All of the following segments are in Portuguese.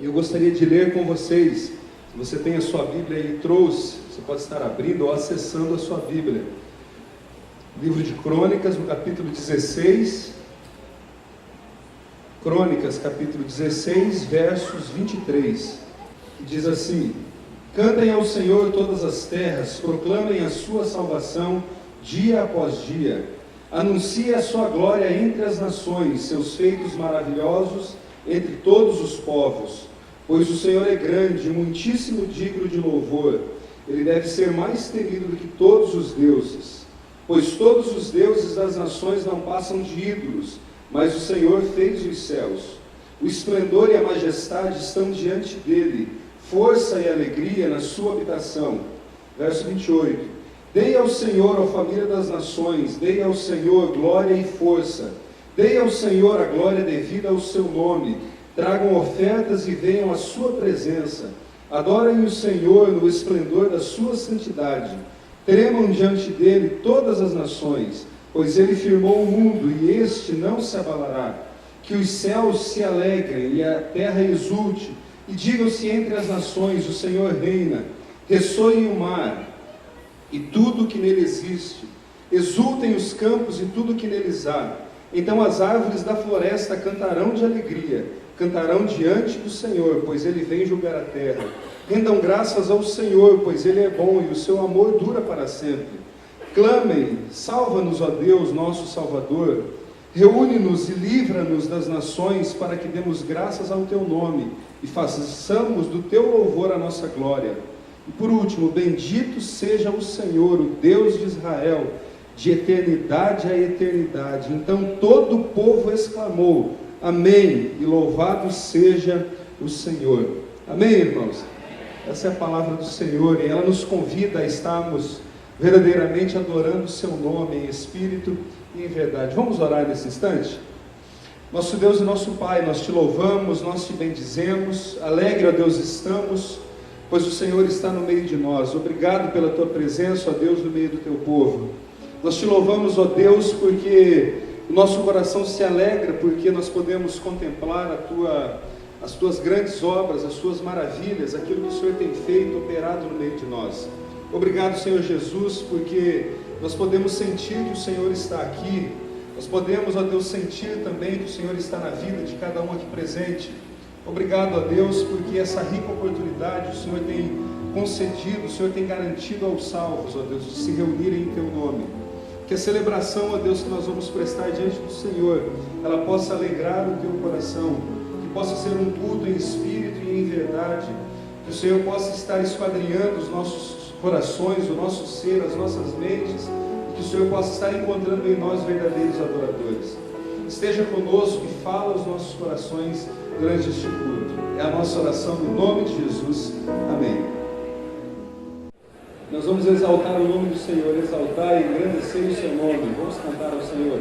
Eu gostaria de ler com vocês, se você tem a sua Bíblia aí, trouxe, você pode estar abrindo ou acessando a sua Bíblia. Livro de Crônicas, no capítulo 16, Crônicas, capítulo 16, versos 23, que diz assim: Cantem ao Senhor todas as terras, proclamem a sua salvação dia após dia. Anuncie a sua glória entre as nações, seus feitos maravilhosos entre todos os povos. Pois o Senhor é grande, muitíssimo digno de louvor. Ele deve ser mais temido do que todos os deuses. Pois todos os deuses das nações não passam de ídolos, mas o Senhor fez os céus. O esplendor e a majestade estão diante dele, força e alegria na sua habitação. Verso 28. Dei ao Senhor, ó família das nações, dei ao Senhor glória e força. Dei ao Senhor a glória devida ao seu nome. Tragam ofertas e venham à sua presença. Adorem o Senhor no esplendor da sua santidade. Tremam diante dele todas as nações, pois ele firmou o mundo e este não se abalará. Que os céus se alegrem e a terra exulte, e digam-se entre as nações: o Senhor reina. Ressoem o mar e tudo o que nele existe. Exultem os campos e tudo o que neles há. Então as árvores da floresta cantarão de alegria, cantarão diante do Senhor, pois ele vem julgar a terra. Rendam graças ao Senhor, pois ele é bom e o seu amor dura para sempre. Clamem: salva-nos, ó Deus, nosso Salvador. Reúne-nos e livra-nos das nações, para que demos graças ao teu nome e façamos do teu louvor a nossa glória. E por último, bendito seja o Senhor, o Deus de Israel, de eternidade a eternidade. Então todo o povo exclamou: amém, e louvado seja o Senhor. Amém, irmãos? Essa é a palavra do Senhor, e ela nos convida a estarmos verdadeiramente adorando o seu nome em espírito e em verdade. Vamos orar nesse instante? Nosso Deus e nosso Pai, nós te louvamos, nós te bendizemos, alegre, ó Deus, estamos, pois o Senhor está no meio de nós. Obrigado pela tua presença, ó Deus, no meio do teu povo. Nós te louvamos, ó Deus, porque o nosso coração se alegra, porque nós podemos contemplar as tuas grandes obras, as tuas maravilhas, aquilo que o Senhor tem feito, operado no meio de nós. Obrigado, Senhor Jesus, porque nós podemos sentir que o Senhor está aqui. Nós podemos, ó Deus, sentir também que o Senhor está na vida de cada um aqui presente. Obrigado, ó Deus, porque essa rica oportunidade o Senhor tem concedido, o Senhor tem garantido aos salvos, ó Deus, de se reunirem em teu nome. Que a celebração, ó Deus, que nós vamos prestar diante do Senhor, ela possa alegrar o teu coração, que possa ser um culto em espírito e em verdade, que o Senhor possa estar esquadrinhando os nossos corações, o nosso ser, as nossas mentes, e que o Senhor possa estar encontrando em nós verdadeiros adoradores. Esteja conosco e fala aos nossos corações durante este culto. É a nossa oração no nome de Jesus. Amém. Nós vamos exaltar o nome do Senhor, exaltar e engrandecer o seu nome. Vamos cantar ao Senhor.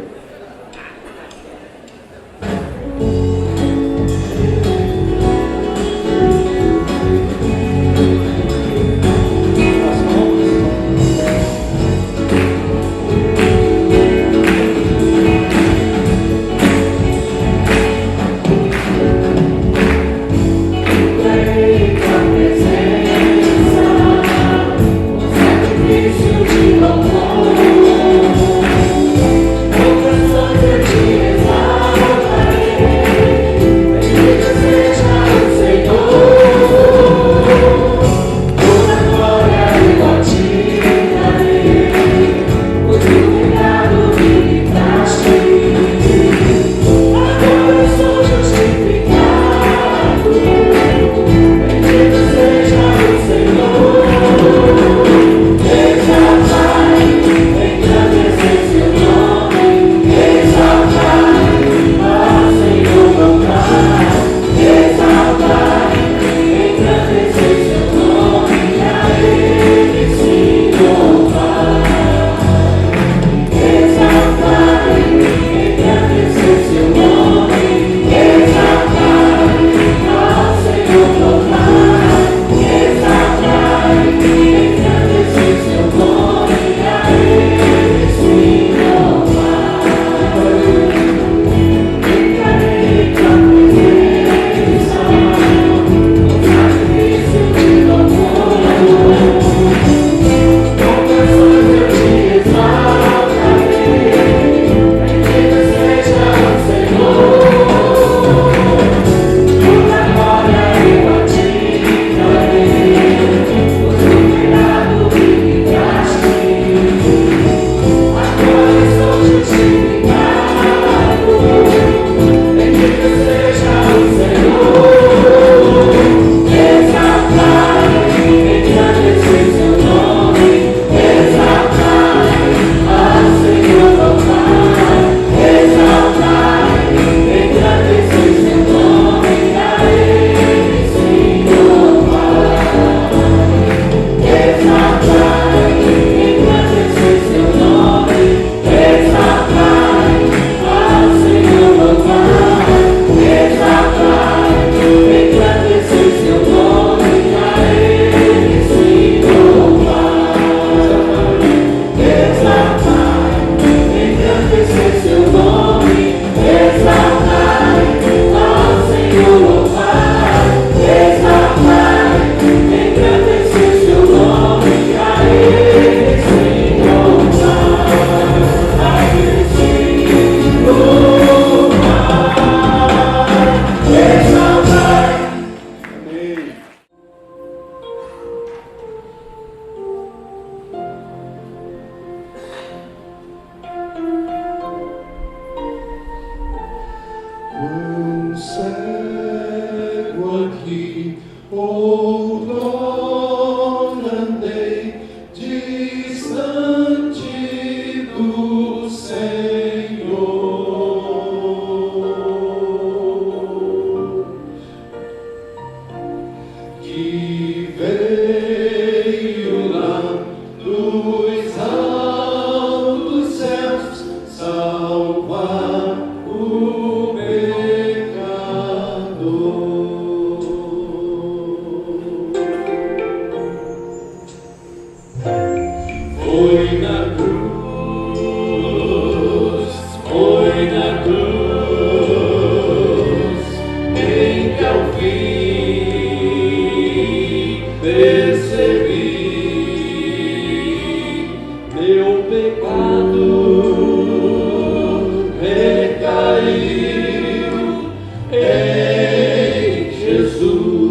Sacrifício de louvor. Quão cego aqui, outrora andei, distante do Senhor, que veio lá dos altos céus salvar o pecador. Foi na cruz, em que ao fim percebi meu pecado recaiu em Jesus.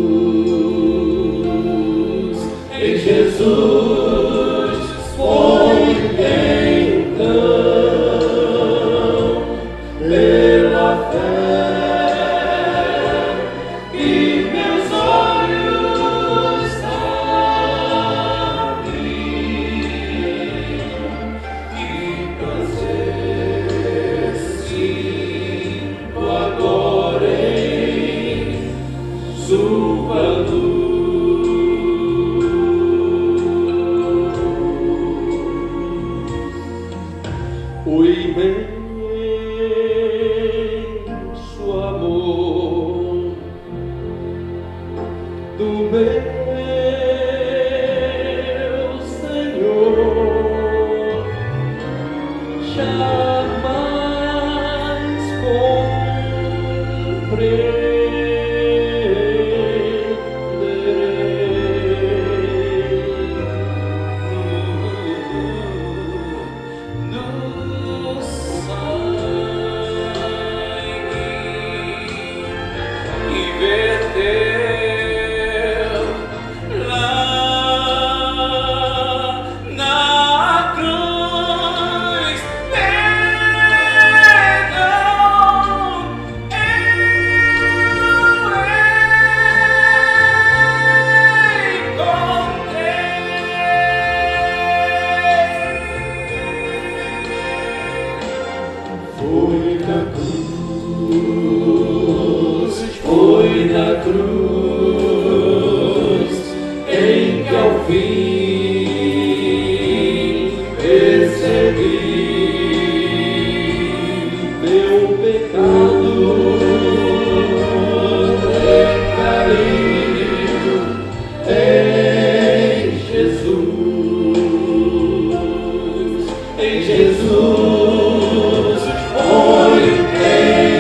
Em Jesus foi então pela fé que meus olhos abri e sinto agora em sua luz. O imenso amor do meu Senhor jamais Foi na cruz em que ao fim percebi meu pecado recaiu em Jesus. Em Jesus foi então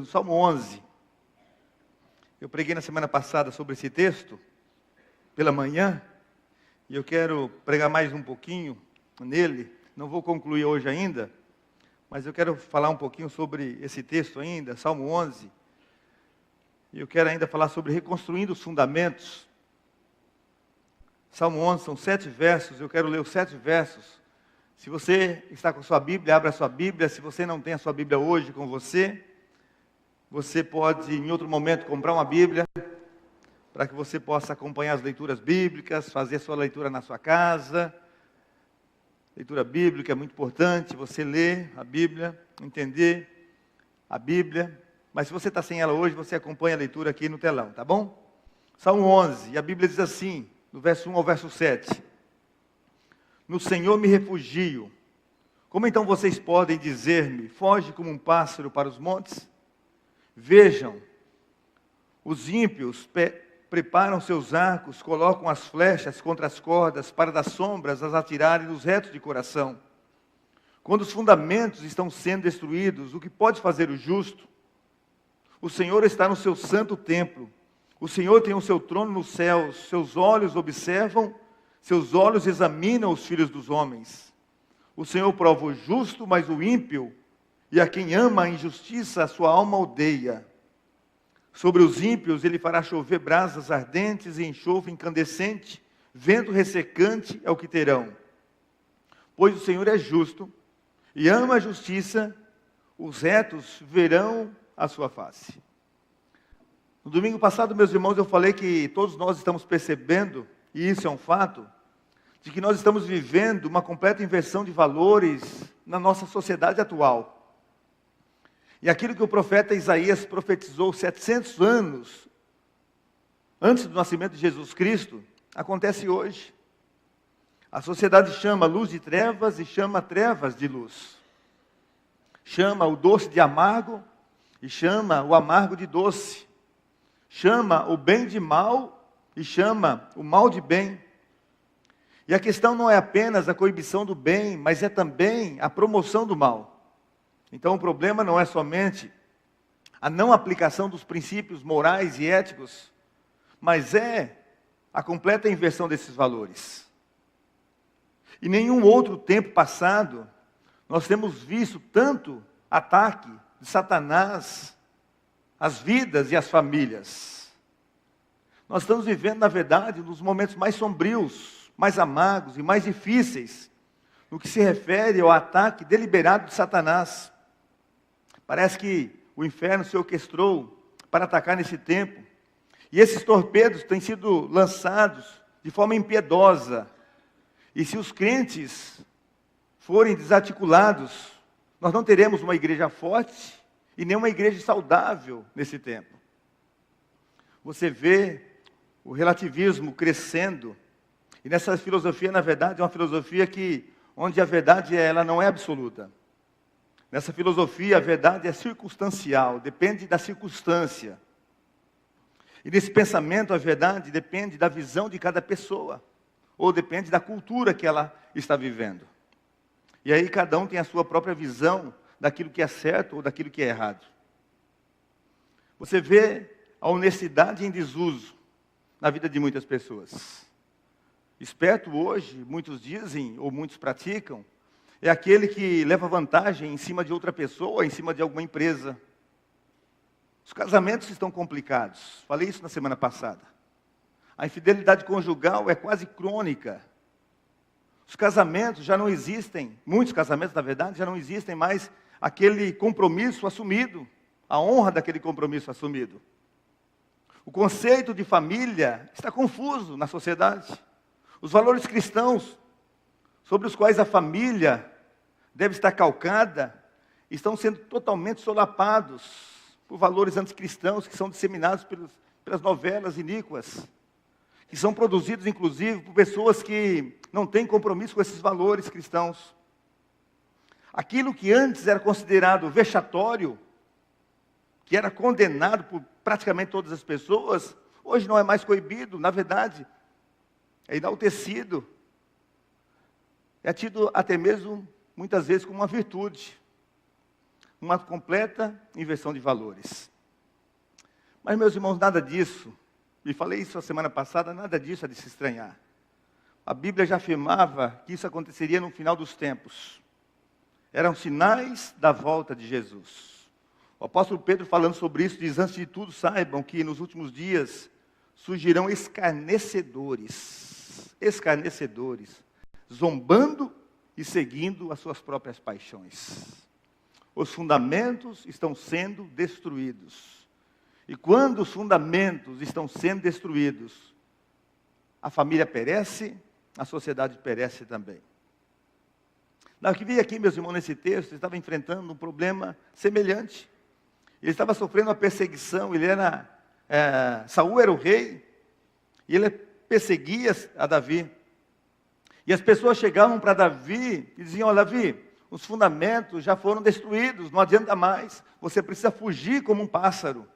no Salmo 11. Eu preguei na semana passada sobre esse texto, pela manhã, e eu quero pregar mais um pouquinho nele. Não vou concluir hoje ainda, mas eu quero falar um pouquinho sobre esse texto ainda, Salmo 11. E eu quero ainda falar sobre reconstruindo os fundamentos. Salmo 11 são 7 versos, eu quero ler os 7 versos. Se você está com a sua Bíblia, abra a sua Bíblia. Se você não tem a sua Bíblia hoje com você, você pode em outro momento comprar uma Bíblia, para que você possa acompanhar as leituras bíblicas, fazer a sua leitura na sua casa. Leitura bíblica é muito importante, você ler a Bíblia, entender a Bíblia. Mas se você está sem ela hoje, você acompanha a leitura aqui no telão, tá bom? Salmo 11, e a Bíblia diz assim, do verso 1 ao verso 7. No Senhor me refugio. Como então vocês podem dizer-me, foge como um pássaro para os montes? Vejam, os ímpios preparam seus arcos, colocam as flechas contra as cordas, para das sombras as atirarem nos retos de coração. Quando os fundamentos estão sendo destruídos, o que pode fazer o justo? O Senhor está no seu santo templo. O Senhor tem o seu trono nos céus. Seus olhos observam, seus olhos examinam os filhos dos homens. O Senhor prova o justo, mas o ímpio, e a quem ama a injustiça, a sua alma odeia. Sobre os ímpios ele fará chover brasas ardentes e enxofre incandescente, vento ressecante é o que terão. Pois o Senhor é justo e ama a justiça, os retos verão a sua face. No domingo passado, meus irmãos, eu falei que todos nós estamos percebendo, e isso é um fato, de que nós estamos vivendo uma completa inversão de valores na nossa sociedade atual. E aquilo que o profeta Isaías profetizou 700 anos antes do nascimento de Jesus Cristo, acontece hoje. A sociedade chama luz de trevas e chama trevas de luz. Chama o doce de amargo e chama o amargo de doce. Chama o bem de mal e chama o mal de bem. E a questão não é apenas a coibição do bem, mas é também a promoção do mal. Então o problema não é somente a não aplicação dos princípios morais e éticos, mas é a completa inversão desses valores. Em nenhum outro tempo passado, nós temos visto tanto ataque de Satanás às vidas e às famílias. Nós estamos vivendo, na verdade, um dos momentos mais sombrios, mais amargos e mais difíceis, no que se refere ao ataque deliberado de Satanás. Parece que o inferno se orquestrou para atacar nesse tempo. E esses torpedos têm sido lançados de forma impiedosa. E se os crentes forem desarticulados, nós não teremos uma igreja forte e nem uma igreja saudável nesse tempo. Você vê o relativismo crescendo. E nessa filosofia, na verdade, é uma filosofia onde a verdade ela não é absoluta. Nessa filosofia, a verdade é circunstancial, depende da circunstância. E nesse pensamento, a verdade depende da visão de cada pessoa, ou depende da cultura que ela está vivendo. E aí cada um tem a sua própria visão daquilo que é certo ou daquilo que é errado. Você vê a honestidade em desuso na vida de muitas pessoas. Esperto hoje, muitos dizem, ou muitos praticam, é aquele que leva vantagem em cima de outra pessoa, em cima de alguma empresa. Os casamentos estão complicados. Falei isso na semana passada. A infidelidade conjugal é quase crônica. Os casamentos já não existem, muitos casamentos, na verdade, já não existem mais aquele compromisso assumido, a honra daquele compromisso assumido. O conceito de família está confuso na sociedade. Os valores cristãos, sobre os quais a família deve estar calcada, estão sendo totalmente solapados por valores anticristãos que são disseminados pelas novelas iníquas, que são produzidos, inclusive, por pessoas que não têm compromisso com esses valores cristãos. Aquilo que antes era considerado vexatório, que era condenado por praticamente todas as pessoas, hoje não é mais coibido, na verdade, é enaltecido. É tido até mesmo, muitas vezes, como uma virtude. uma completa inversão de valores. Mas, meus irmãos, nada disso, e falei isso a semana passada, nada disso é de se estranhar. A Bíblia já afirmava que isso aconteceria no final dos tempos. Eram sinais da volta de Jesus. O apóstolo Pedro, falando sobre isso, diz: antes de tudo, saibam que nos últimos dias surgirão escarnecedores, zombando e seguindo as suas próprias paixões. Os fundamentos estão sendo destruídos. E quando os fundamentos estão sendo destruídos, a família perece, a sociedade perece também. O que vi aqui, meus irmãos, nesse texto, ele estava enfrentando um problema semelhante. Ele estava sofrendo uma perseguição, Saul era o rei, e ele perseguia a Davi. E as pessoas chegavam para Davi e diziam: olha, Davi, os fundamentos já foram destruídos, não adianta mais, você precisa fugir como um pássaro.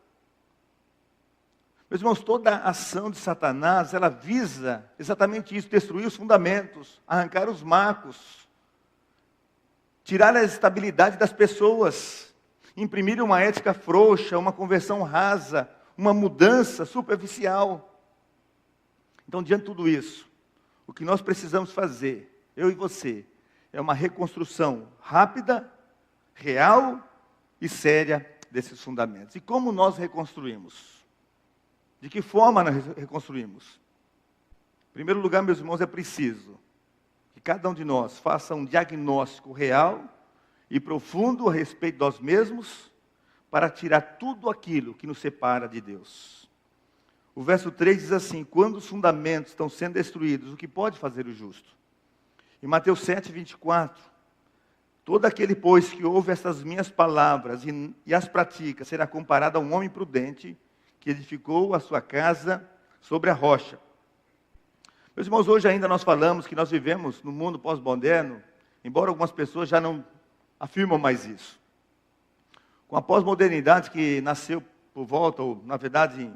Meus irmãos, toda a ação de Satanás, ela visa exatamente isso: destruir os fundamentos, arrancar os marcos, tirar a estabilidade das pessoas, imprimir uma ética frouxa, uma conversão rasa, uma mudança superficial. Então, diante de tudo isso, o que nós precisamos fazer, eu e você, é uma reconstrução rápida, real e séria desses fundamentos. E como nós reconstruímos? De que forma nós reconstruímos? Em primeiro lugar, meus irmãos, é preciso que cada um de nós faça um diagnóstico real e profundo a respeito de nós mesmos, para tirar tudo aquilo que nos separa de Deus. O verso 3 diz assim: quando os fundamentos estão sendo destruídos, o que pode fazer o justo? Em Mateus 7, 24, todo aquele, pois, que ouve estas minhas palavras e as pratica, será comparado a um homem prudente, que edificou a sua casa sobre a rocha. Meus irmãos, hoje ainda nós falamos que nós vivemos no mundo pós-moderno, embora algumas pessoas já não afirmam mais isso. Com a pós-modernidade que nasceu por volta, ou na verdade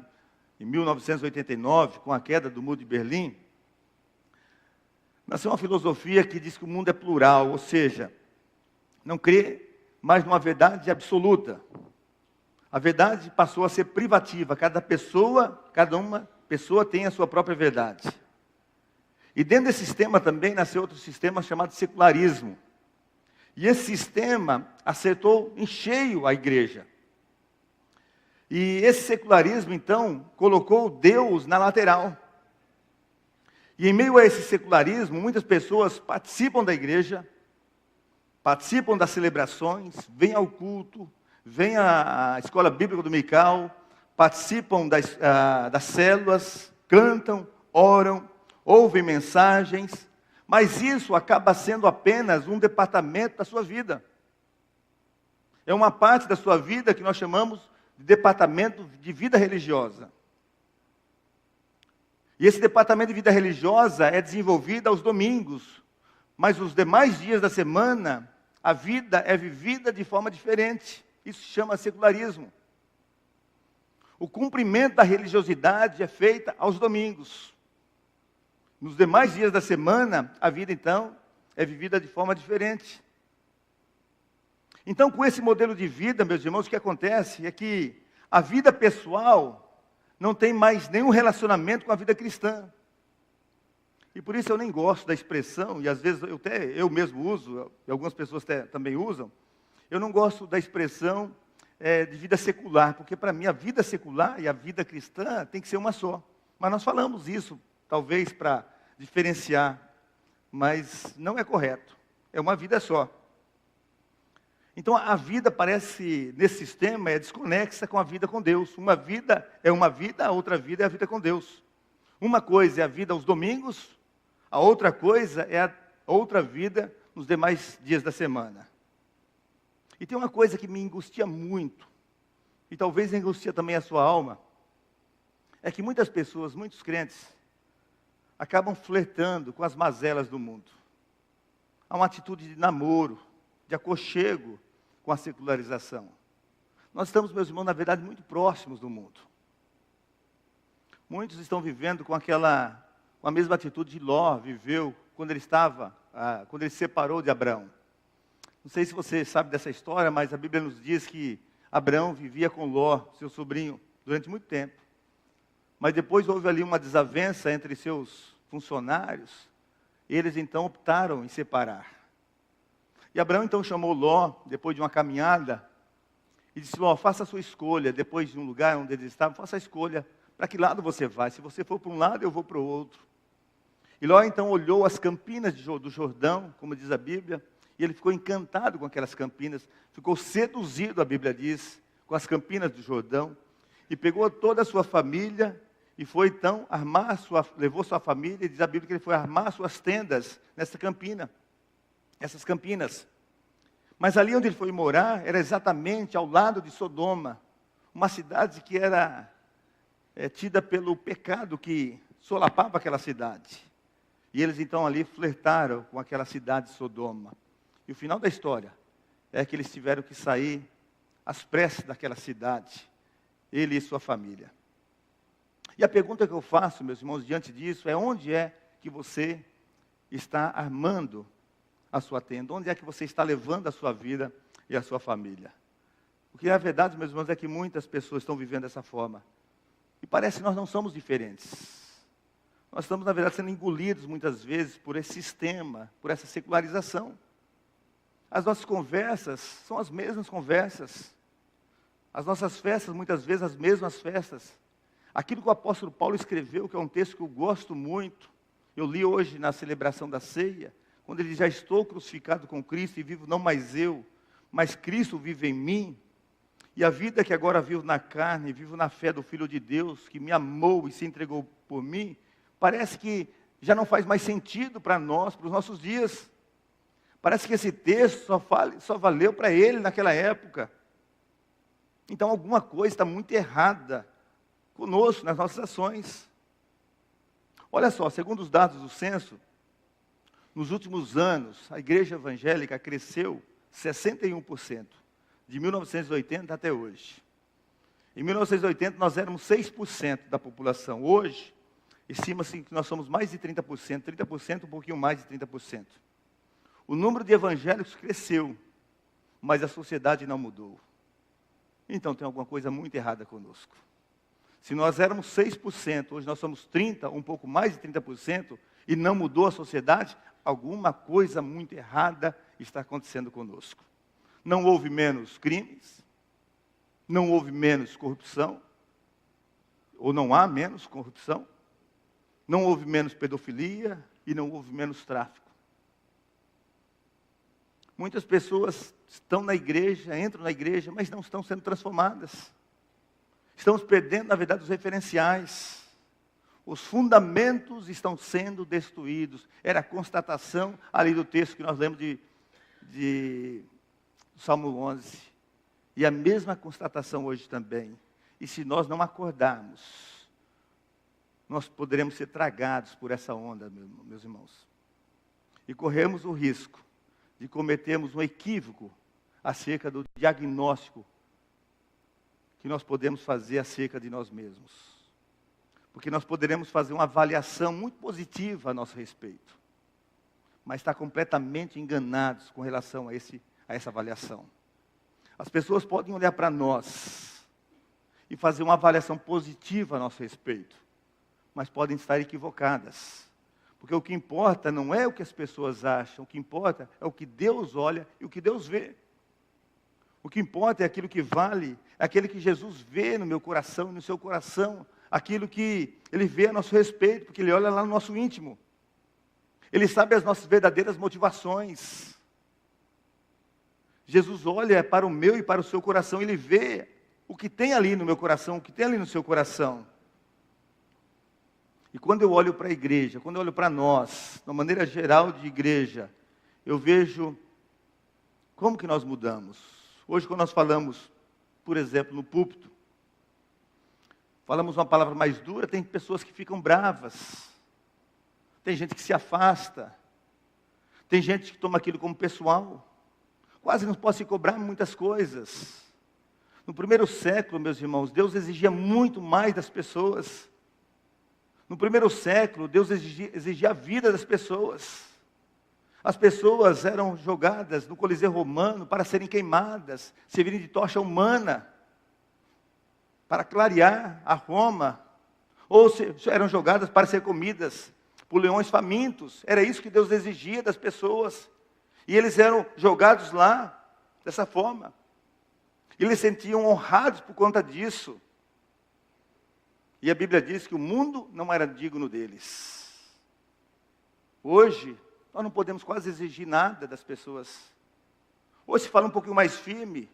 em 1989, com a queda do Muro de Berlim, nasceu uma filosofia que diz que o mundo é plural, ou seja, não crê mais numa verdade absoluta. A verdade passou a ser privativa, cada uma pessoa tem a sua própria verdade. E dentro desse sistema também nasceu outro sistema chamado secularismo. E esse sistema acertou em cheio a igreja. E esse secularismo, então, colocou Deus na lateral. E em meio a esse secularismo, muitas pessoas participam da igreja, participam das celebrações, vêm ao culto, vêm à escola bíblica dominical, participam das células, cantam, oram, ouvem mensagens, mas isso acaba sendo apenas um departamento da sua vida. É uma parte da sua vida que nós chamamos de departamento de vida religiosa. E esse departamento de vida religiosa é desenvolvido aos domingos, mas os demais dias da semana, a vida é vivida de forma diferente. Isso se chama secularismo. O cumprimento da religiosidade é feito aos domingos. Nos demais dias da semana, a vida, então, é vivida de forma diferente. Então, com esse modelo de vida, meus irmãos, o que acontece é que a vida pessoal não tem mais nenhum relacionamento com a vida cristã. E por isso eu nem gosto da expressão, e às vezes eu mesmo uso, e algumas pessoas também usam, eu não gosto da expressão de vida secular, porque para mim a vida secular e a vida cristã tem que ser uma só. Mas nós falamos isso, talvez para diferenciar, mas não é correto. É uma vida só. Então a vida parece, nesse sistema, é desconexa com a vida com Deus. Uma vida é uma vida, a outra vida é a vida com Deus. Uma coisa é a vida aos domingos, a outra coisa é a outra vida nos demais dias da semana. E tem uma coisa que me angustia muito, e talvez angustia também a sua alma, é que muitas pessoas, muitos crentes, acabam flertando com as mazelas do mundo. Há uma atitude de namoro, de aconchego com a secularização. Nós estamos, meus irmãos, na verdade, muito próximos do mundo. Muitos estão vivendo com a mesma atitude de Ló viveu quando ele se separou de Abraão. Não sei se você sabe dessa história, mas a Bíblia nos diz que Abraão vivia com Ló, seu sobrinho, durante muito tempo. Mas depois houve ali uma desavença entre seus funcionários. Eles então optaram em separar. E Abraão então chamou Ló, depois de uma caminhada, e disse: Ló, faça a sua escolha, depois de um lugar onde eles estavam, faça a escolha, para que lado você vai? Se você for para um lado, eu vou para o outro. E Ló então olhou as campinas do Jordão, como diz a Bíblia, e ele ficou encantado com aquelas campinas, ficou seduzido, a Bíblia diz, com as campinas do Jordão, e pegou toda a sua família, e foi então levou sua família, e diz a Bíblia que ele foi armar suas tendas nessa campina, essas campinas. Mas ali onde ele foi morar, era exatamente ao lado de Sodoma, uma cidade que era tida pelo pecado que solapava aquela cidade. E eles então ali flertaram com aquela cidade de Sodoma. E o final da história é que eles tiveram que sair às pressas daquela cidade, ele e sua família. E a pergunta que eu faço, meus irmãos, diante disso, é: onde é que você está armando a sua tenda? Onde é que você está levando a sua vida e a sua família? Porque a verdade, meus irmãos, é que muitas pessoas estão vivendo dessa forma. E parece que nós não somos diferentes. Nós estamos, na verdade, sendo engolidos muitas vezes por esse sistema, por essa secularização. As nossas conversas são as mesmas conversas. As nossas festas, muitas vezes, as mesmas festas. Aquilo que o apóstolo Paulo escreveu, que é um texto que eu gosto muito, eu li hoje na celebração da ceia, quando ele diz: já estou crucificado com Cristo e vivo não mais eu, mas Cristo vive em mim. E a vida que agora vivo na carne, vivo na fé do Filho de Deus, que me amou e se entregou por mim, parece que já não faz mais sentido para nós, para os nossos dias. Parece que esse texto só valeu para ele naquela época. Então alguma coisa está muito errada conosco, nas nossas ações. Olha só, segundo os dados do censo, nos últimos anos, a igreja evangélica cresceu 61%, de 1980 até hoje. Em 1980 nós éramos 6% da população. Hoje, estima-se que nós somos mais de 30%, um pouquinho mais de 30%. O número de evangélicos cresceu, mas a sociedade não mudou. Então tem alguma coisa muito errada conosco. Se nós éramos 6%, hoje nós somos 30%, um pouco mais de 30%, e não mudou a sociedade, alguma coisa muito errada está acontecendo conosco. Não houve menos crimes, não houve menos corrupção, ou não há menos corrupção, não houve menos pedofilia e não houve menos tráfico. Muitas pessoas estão na igreja, entram na igreja, mas não estão sendo transformadas. Estamos perdendo, na verdade, os referenciais. Os fundamentos estão sendo destruídos. Era a constatação ali do texto que nós lemos de Salmo 11. E a mesma constatação hoje também. E se nós não acordarmos, nós poderemos ser tragados por essa onda, meus irmãos. E corremos o risco de cometermos um equívoco acerca do diagnóstico que nós podemos fazer acerca de nós mesmos. Porque nós poderemos fazer uma avaliação muito positiva a nosso respeito, mas estar completamente enganados com relação a essa avaliação. As pessoas podem olhar para nós e fazer uma avaliação positiva a nosso respeito, mas podem estar equivocadas. Porque o que importa não é o que as pessoas acham, o que importa é o que Deus olha e o que Deus vê. O que importa é aquilo que vale, é aquele que Jesus vê no meu coração e no seu coração, aquilo que Ele vê a nosso respeito, porque Ele olha lá no nosso íntimo. Ele sabe as nossas verdadeiras motivações. Jesus olha para o meu e para o seu coração, Ele vê o que tem ali no meu coração, o que tem ali no seu coração. E quando eu olho para a igreja, quando eu olho para nós, de uma maneira geral de igreja, eu vejo como que nós mudamos. Hoje, quando nós falamos, por exemplo, no púlpito, falamos uma palavra mais dura, tem pessoas que ficam bravas, tem gente que se afasta, tem gente que toma aquilo como pessoal, quase não pode se cobrar muitas coisas. No primeiro século, meus irmãos, Deus exigia muito mais das pessoas. No primeiro século, Deus exigia a vida das pessoas. As pessoas eram jogadas no Coliseu Romano para serem queimadas, servirem de tocha humana, para clarear a Roma, ou eram jogadas para ser comidas por leões famintos. Era isso que Deus exigia das pessoas. E eles eram jogados lá, dessa forma. E eles se sentiam honrados por conta disso. E a Bíblia diz que o mundo não era digno deles. Hoje, nós não podemos quase exigir nada das pessoas. Hoje se fala um pouquinho mais firme.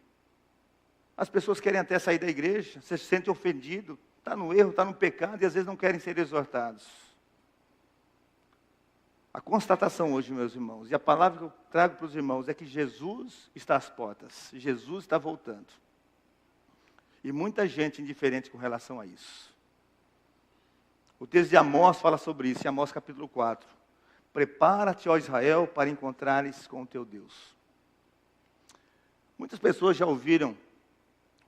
As pessoas querem até sair da igreja, se sentem ofendidos, está no erro, está no pecado, e às vezes não querem ser exortados. A constatação hoje, meus irmãos, e a palavra que eu trago para os irmãos, é que Jesus está às portas, Jesus está voltando. E muita gente indiferente com relação a isso. O texto de Amós fala sobre isso, em Amós capítulo 4. Prepara-te, ó Israel, para encontrares com o teu Deus. Muitas pessoas já ouviram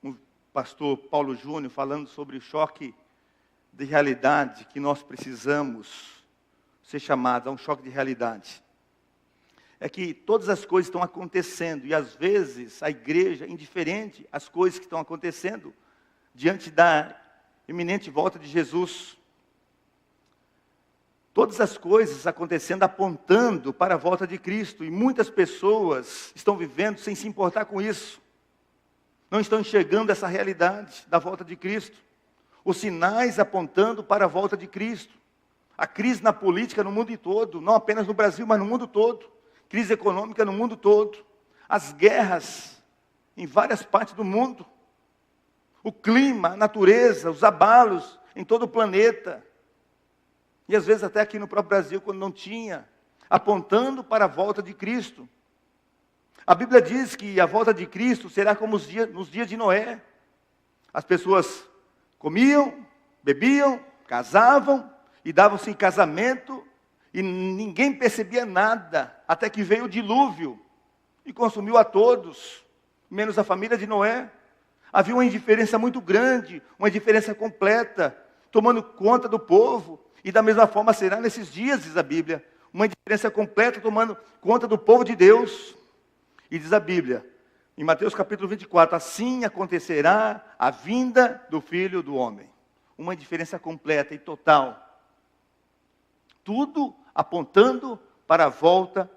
o pastor Paulo Júnior falando sobre o choque de realidade que nós precisamos ser chamados a um choque de realidade. É que todas as coisas estão acontecendo e às vezes a igreja é indiferente às coisas que estão acontecendo diante da iminente volta de Jesus. Todas as coisas acontecendo apontando para a volta de Cristo e muitas pessoas estão vivendo sem se importar com isso. Não estão enxergando essa realidade da volta de Cristo. Os sinais apontando para a volta de Cristo. A crise na política no mundo todo, não apenas no Brasil, mas no mundo todo. Crise econômica no mundo todo. As guerras em várias partes do mundo. O clima, a natureza, os abalos em todo o planeta. E às vezes até aqui no próprio Brasil, quando não tinha, apontando para a volta de Cristo. A Bíblia diz que a volta de Cristo será como nos dias de Noé. As pessoas comiam, bebiam, casavam e davam-se em casamento e ninguém percebia nada, até que veio o dilúvio e consumiu a todos, menos a família de Noé. Havia uma indiferença muito grande, uma indiferença completa, tomando conta do povo. E da mesma forma será nesses dias, diz a Bíblia, uma indiferença completa tomando conta do povo de Deus. E diz a Bíblia, em Mateus capítulo 24, assim acontecerá a vinda do Filho do Homem. Uma indiferença completa e total. Tudo apontando para a volta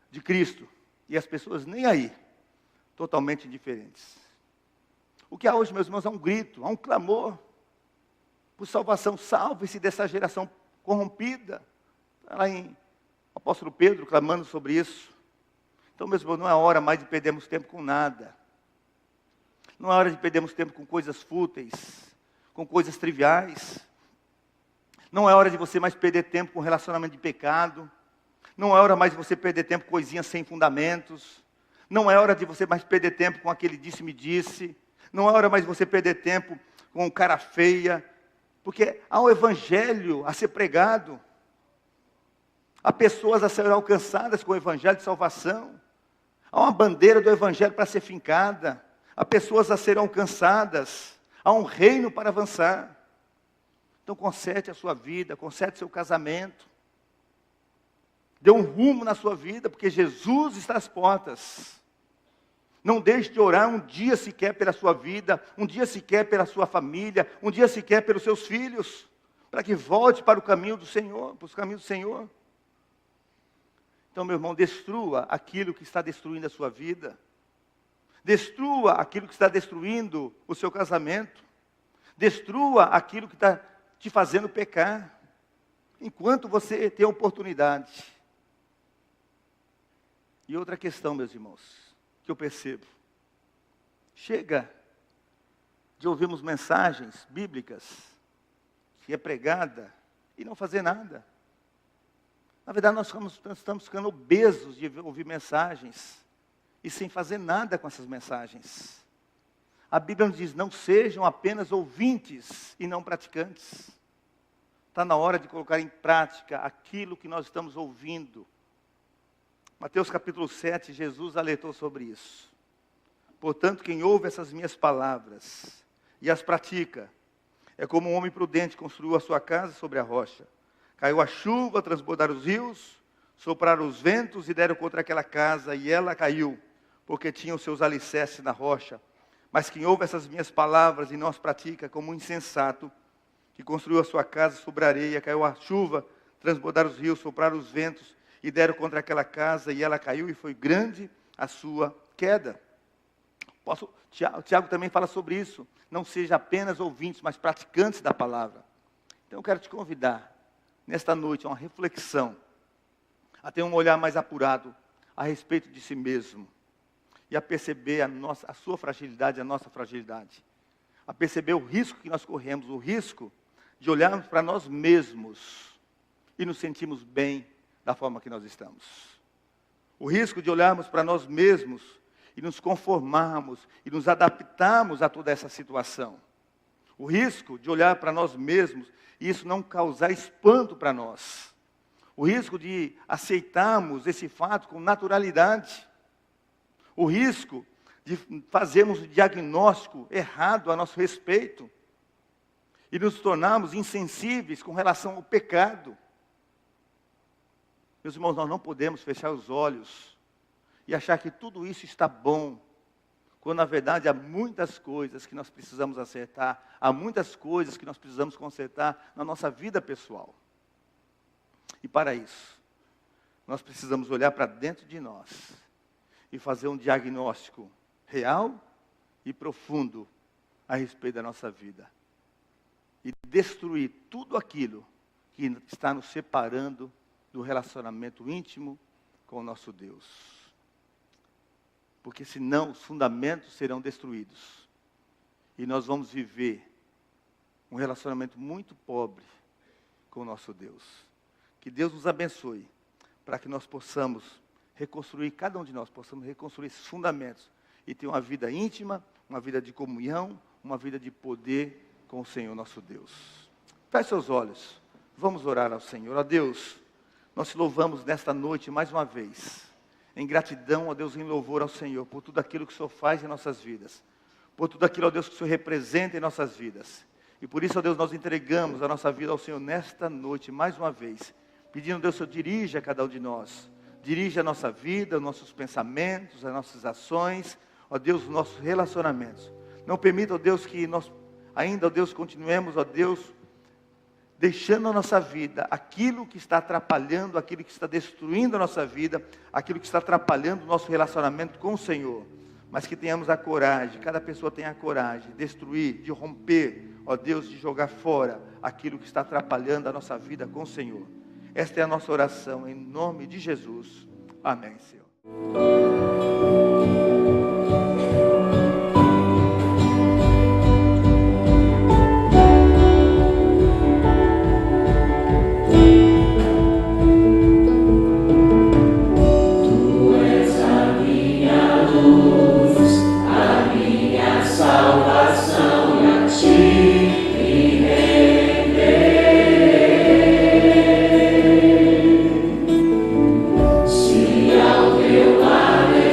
de Cristo. E as pessoas nem aí, totalmente indiferentes. O que há hoje, meus irmãos, é um grito, há um clamor por salvação. Salve-se dessa geração corrompida. Está lá em Apóstolo Pedro clamando sobre isso. Então, meus irmãos, não é hora mais de perdermos tempo com nada. Não é hora de perdermos tempo com coisas fúteis, com coisas triviais. Não é hora de você mais perder tempo com relacionamento de pecado. Não é hora mais de você perder tempo com coisinhas sem fundamentos. Não é hora de você mais perder tempo com aquele disse-me disse. Não é hora mais de você perder tempo com cara feia. Porque há um evangelho a ser pregado. Há pessoas a serem alcançadas com o evangelho de salvação. Há uma bandeira do evangelho para ser fincada. Há pessoas a serem alcançadas. Há um reino para avançar. Então conserte a sua vida, conserte seu casamento. Dê um rumo na sua vida, porque Jesus está às portas. Não deixe de orar um dia sequer pela sua vida, um dia sequer pela sua família, um dia sequer pelos seus filhos, para que volte para o caminho do Senhor, para os caminhos do Senhor. Então, meu irmão, destrua aquilo que está destruindo a sua vida. Destrua aquilo que está destruindo o seu casamento. Destrua aquilo que está te fazendo pecar. Enquanto você tem a oportunidade. E outra questão, meus irmãos, que eu percebo. Chega de ouvirmos mensagens bíblicas que é pregada e não fazer nada. Na verdade, nós estamos ficando obesos de ouvir mensagens e sem fazer nada com essas mensagens. A Bíblia nos diz, não sejam apenas ouvintes e não praticantes. Está na hora de colocar em prática aquilo que nós estamos ouvindo. Mateus capítulo 7, Jesus alertou sobre isso. Portanto, quem ouve essas minhas palavras e as pratica, é como um homem prudente construiu a sua casa sobre a rocha. Caiu a chuva, transbordaram os rios, sopraram os ventos e deram contra aquela casa, e ela caiu, porque tinha os seus alicerces na rocha. Mas quem ouve essas minhas palavras e não as pratica, como um insensato, que construiu a sua casa sobre a areia, caiu a chuva, transbordaram os rios, sopraram os ventos, e deram contra aquela casa, e ela caiu, e foi grande a sua queda. Tiago também fala sobre isso. Não seja apenas ouvintes, mas praticantes da palavra. Então eu quero te convidar, nesta noite, a uma reflexão, a ter um olhar mais apurado a respeito de si mesmo, e a perceber a sua fragilidade, a nossa fragilidade, a perceber o risco que nós corremos, o risco de olharmos para nós mesmos e nos sentirmos bem da forma que nós estamos. O risco de olharmos para nós mesmos e nos conformarmos e nos adaptarmos a toda essa situação. O risco de olhar para nós mesmos e isso não causar espanto para nós. O risco de aceitarmos esse fato com naturalidade. O risco de fazermos um diagnóstico errado a nosso respeito e nos tornarmos insensíveis com relação ao pecado. Meus irmãos, nós não podemos fechar os olhos e achar que tudo isso está bom, quando na verdade há muitas coisas que nós precisamos acertar, há muitas coisas que nós precisamos consertar na nossa vida pessoal. E para isso, nós precisamos olhar para dentro de nós e fazer um diagnóstico real e profundo a respeito da nossa vida. E destruir tudo aquilo que está nos separando do relacionamento íntimo com o nosso Deus. Porque senão os fundamentos serão destruídos. E nós vamos viver um relacionamento muito pobre com o nosso Deus. Que Deus nos abençoe para que nós possamos reconstruir, cada um de nós possamos reconstruir esses fundamentos e ter uma vida íntima, uma vida de comunhão, uma vida de poder com o Senhor nosso Deus. Feche seus olhos, vamos orar ao Senhor. Ó Deus, nós te louvamos nesta noite mais uma vez, em gratidão, ó Deus, em louvor ao Senhor, por tudo aquilo que o Senhor faz em nossas vidas, por tudo aquilo, ó Deus, que o Senhor representa em nossas vidas. E por isso, ó Deus, nós entregamos a nossa vida ao Senhor nesta noite, mais uma vez, pedindo, Deus, que o Senhor dirija cada um de nós, dirija a nossa vida, os nossos pensamentos, as nossas ações, ó Deus, os nossos relacionamentos. Não permita, ó Deus, que nós ainda, ó Deus, continuemos, ó Deus, deixando a nossa vida, aquilo que está atrapalhando, aquilo que está destruindo a nossa vida, aquilo que está atrapalhando o nosso relacionamento com o Senhor. Mas que tenhamos a coragem, cada pessoa tenha a coragem de destruir, de romper, ó Deus, de jogar fora aquilo que está atrapalhando a nossa vida com o Senhor. Esta é a nossa oração, em nome de Jesus. Amém, Senhor. Se ao teu lado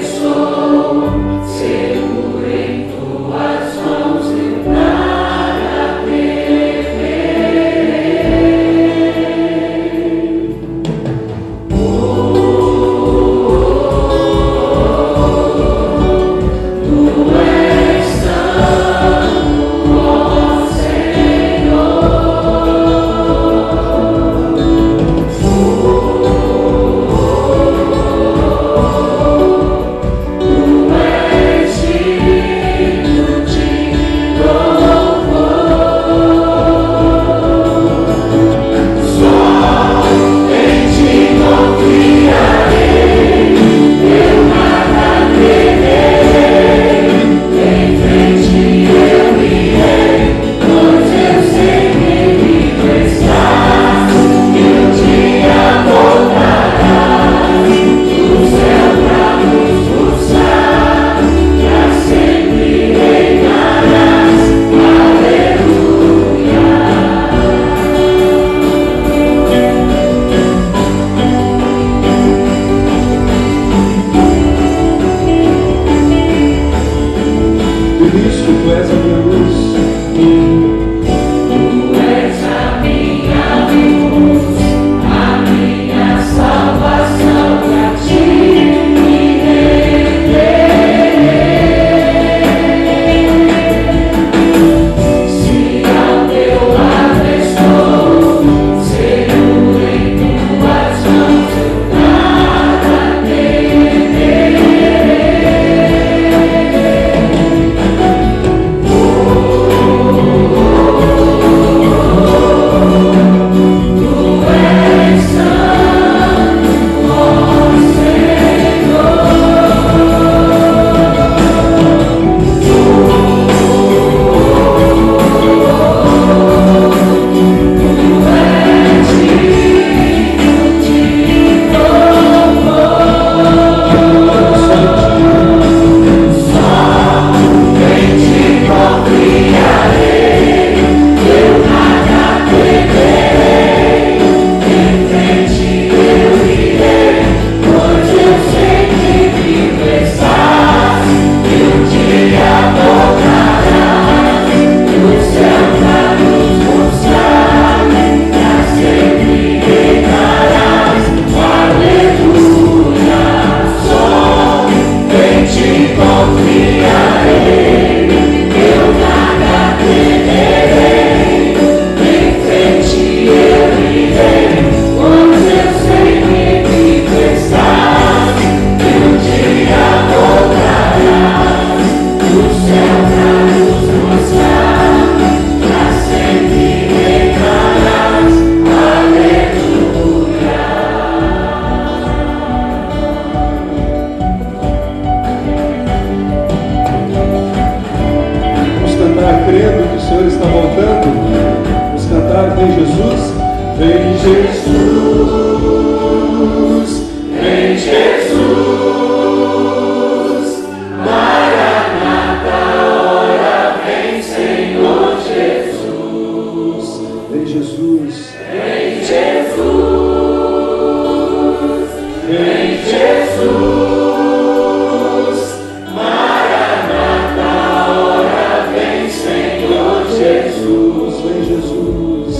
obrigado. Vem Jesus, vem Jesus, vem Jesus, Maranata, ora vem Senhor Jesus, vem Jesus, vem Jesus, vem Jesus, Maranata, ora vem Senhor Jesus, vem Jesus,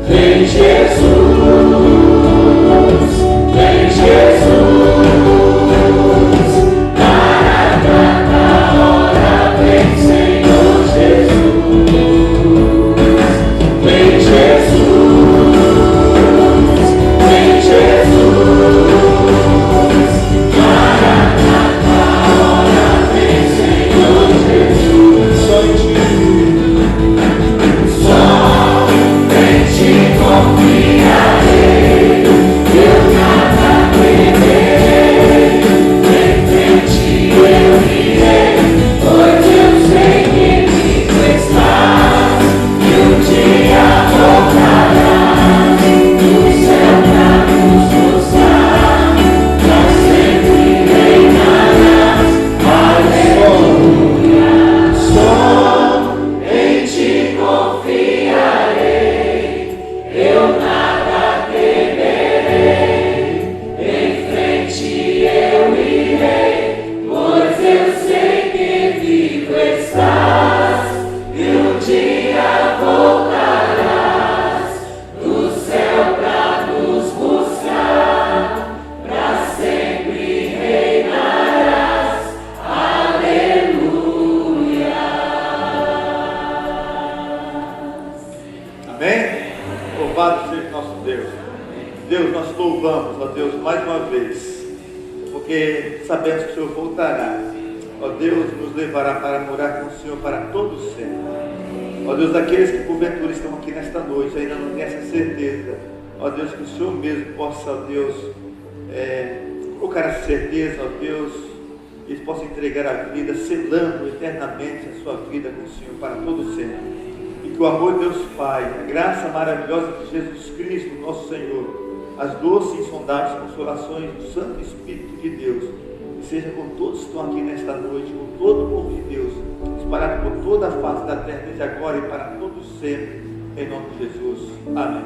vem Jesus, vem Jesus, Maranata, ora vem Senhor Jesus, vem Jesus, vem Jesus, Maranata, ora vem Senhor Jesus. Só em ti, somente confiarei, eu nada temerei, em frente eu irei, pois eu sei que tu estás, e um dia voltarás do céu pra nos buscar, pra sempre reinarás, aleluia. Só em ti confiarei, eu nada temerei, em frente eu irei, pois eu sei que vivo estás, e um dia voltarás do céu pra nos buscar, pra sempre reinarás, aleluia. Amém? Louvado seja nosso Deus. Deus, nós louvamos, ó Deus, mais uma vez, porque sabemos que o Senhor voltará. Ó Deus, nos levará para morar com o Senhor para todo sempre. Ó Deus, aqueles que porventura estão aqui nesta noite, ainda não têm essa certeza, ó Deus, que o Senhor mesmo possa, ó Deus, colocar essa certeza, ó Deus, e eles possam entregar a vida, selando eternamente a sua vida com o Senhor para todo sempre. E que o amor de Deus Pai, a graça maravilhosa de Jesus Cristo, nosso Senhor, as doces e insondáveis consolações do Santo Espírito de Deus, seja com todos que estão aqui nesta noite, com todo o povo de Deus, espalhado por toda a face da terra, desde agora e para todos sempre, em nome de Jesus. Amém.